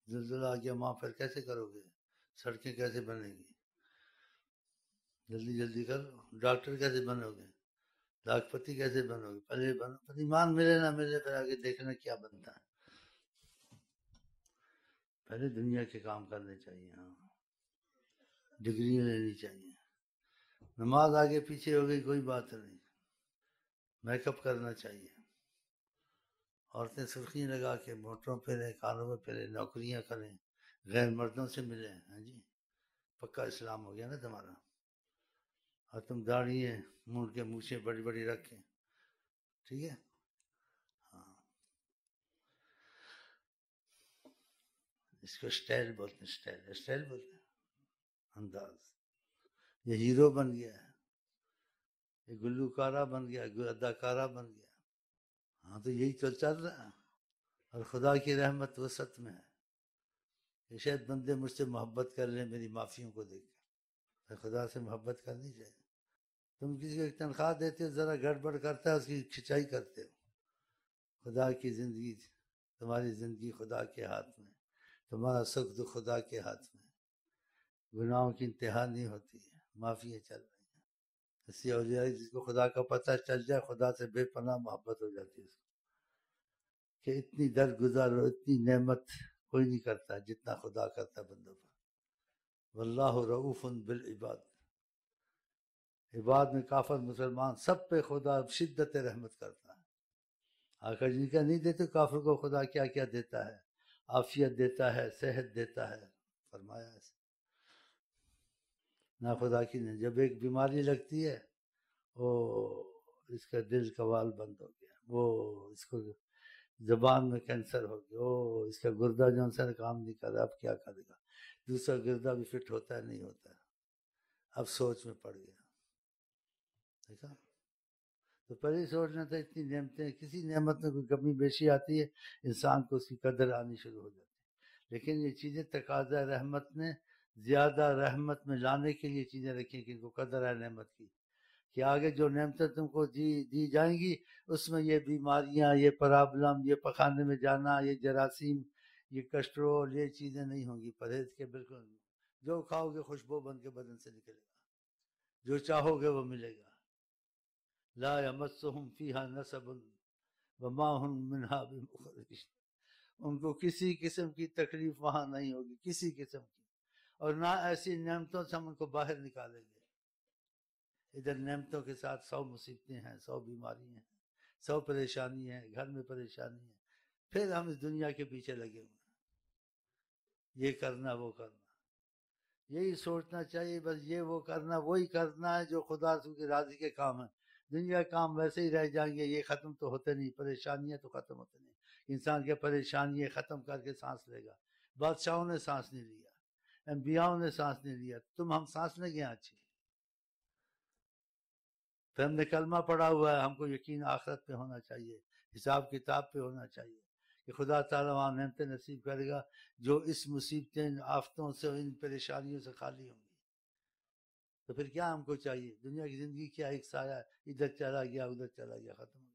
زلزلہ آ گیا وہاں پھر کیسے کرو گے؟ سڑکیں کیسے بنیں گی؟ جلدی جلدی کرو. ڈاکٹر کیسے بنو گے؟ لاکھ پتی کیسے بنو گے؟ پہلے بنو، پھر ایمان ملے نہ ملے پھر آگے دیکھنا کیا بنتا ہے. پہلے دنیا کے کام کرنے چاہیے. ہاں، ڈگریاں لینی چاہیے. نماز آگے پیچھے ہو گئی کوئی بات نہیں، میک اپ کرنا چاہیے. عورتیں سرخیاں لگا کے موٹروں پھریں، کانوں میں پھریں، نوکریاں کریں، غیر مردوں سے ملیں. ہاں جی، پکا اسلام ہو گیا نا تمہارا. اور تم داڑھی ہیں منہ کے مونچھیں بڑی بڑی رکھیں، ٹھیک ہے. ہاں، اس کو اسٹائل بولتے ہیں. اسٹائل بولتے ہیں انداز. یہ ہیرو بن گیا ہے، یہ گلوکارہ بن گیا، اداکارہ بن گیا. ہاں تو یہی تو چل رہا ہے. اور خدا کی رحمت وسط میں ہے کہ شاید بندے مجھ سے محبت کر لیں میری معافیوں کو دیکھ کر. خدا سے محبت کرنی چاہیے. تم کسی کو ایک تنخواہ دیتے ہو، ذرا گڑبڑ کرتا ہے اس کی کھچائی کرتے ہو. خدا کی زندگی، تمہاری زندگی خدا کے ہاتھ میں، تمہارا سکھ دکھ خدا کے ہاتھ میں. گناہوں کی انتہا نہیں ہوتی ہے، معافیاں چل رہی ہیں. اس لیے اولیاء جس کو خدا کا پتہ چل جائے خدا سے بے پناہ محبت ہو جاتی ہے اس کو، کہ اتنی درگزر اور اتنی نعمت کوئی نہیں کرتا جتنا خدا کرتا بندوں پر. واللہ رؤوف بالعباد. عباد میں کافر مسلمان سب پہ خدا شدت رحمت کرتا ہے. آخر جن کا نہیں دیتے کافر کو خدا کیا کیا دیتا ہے، عافیت دیتا ہے، صحت دیتا ہے. فرمایا ایسے نہ خدا کی نہیں. جب ایک بیماری لگتی ہے، وہ اس کا دل کا وال بند ہو گیا، وہ اس کو زبان میں کینسر ہو گیا، وہ اس کا گردہ جو سے کام نہیں کر رہا، اب کیا کرے گا؟ دوسرا گردہ بھی فٹ ہوتا ہے نہیں ہوتا ہے. اب سوچ میں پڑ گیا. دیکھا تو پہلے سوچنا تھا. اتنی نعمتیں، کسی نعمت میں کوئی کمی بیشی آتی ہے انسان کو اس کی قدر آنی شروع ہو جاتی ہے. لیکن یہ چیزیں تقاضا رحمت نے زیادہ رحمت میں لانے کے لیے چیزیں رکھی کہ ان کو قدر ہے نعمت کی، کہ آگے جو نعمتیں تم کو دی جائیں گی اس میں یہ بیماریاں، یہ پرابلم، یہ پخانے میں جانا، یہ جراثیم، یہ کسٹرول، یہ چیزیں نہیں ہوں گی. پرہیز کے بالکل جو کھاؤ گے خوشبو بن کے بدن سے نکلے گا، جو چاہو گے وہ ملے گا. لا یمسہم فیہا نصب وما ہم منہا بمخرجین. ان کو کسی قسم کی تکلیف وہاں نہیں ہوگی، کسی قسم کی، اور نہ ایسی نعمتوں سے ہم ان کو باہر نکالیں گے. ادھر نعمتوں کے ساتھ 100 مصیبتیں ہیں، 100 بیماری ہیں، 100 پریشانی ہیں، گھر میں پریشانی ہے. پھر ہم اس دنیا کے پیچھے لگے ہوئے ہیں، یہ کرنا وہ کرنا. یہی سوچنا چاہیے بس یہ وہ کرنا، وہی کرنا ہے جو خدا کی راضی کے کام ہیں. دنیا کے کام ویسے ہی رہ جائیں گے، یہ ختم تو ہوتے نہیں. پریشانیاں تو ختم ہوتے نہیں. انسان کے پریشانیاں ختم کر کے سانس لے گا. بادشاہوں نے سانس نہیں لیا، انبیاؤں نے سانس نہیں لیا، تم ہم سانس لیں گے اچھی. پھر ہم نے کلمہ پڑھا ہوا ہے، ہم کو یقین آخرت پہ ہونا چاہیے، حساب کتاب پہ ہونا چاہیے کہ خدا تعالیٰ وہاں نعمتیں نصیب کرے گا جو اس مصیبتیں، آفتوں سے، ان پریشانیوں سے خالی ہوں گی. تو پھر کیا ہم کو چاہیے؟ دنیا کی زندگی کیا ایک سایہ ہے، ادھر چلا گیا ادھر چلا گیا، ختم ہو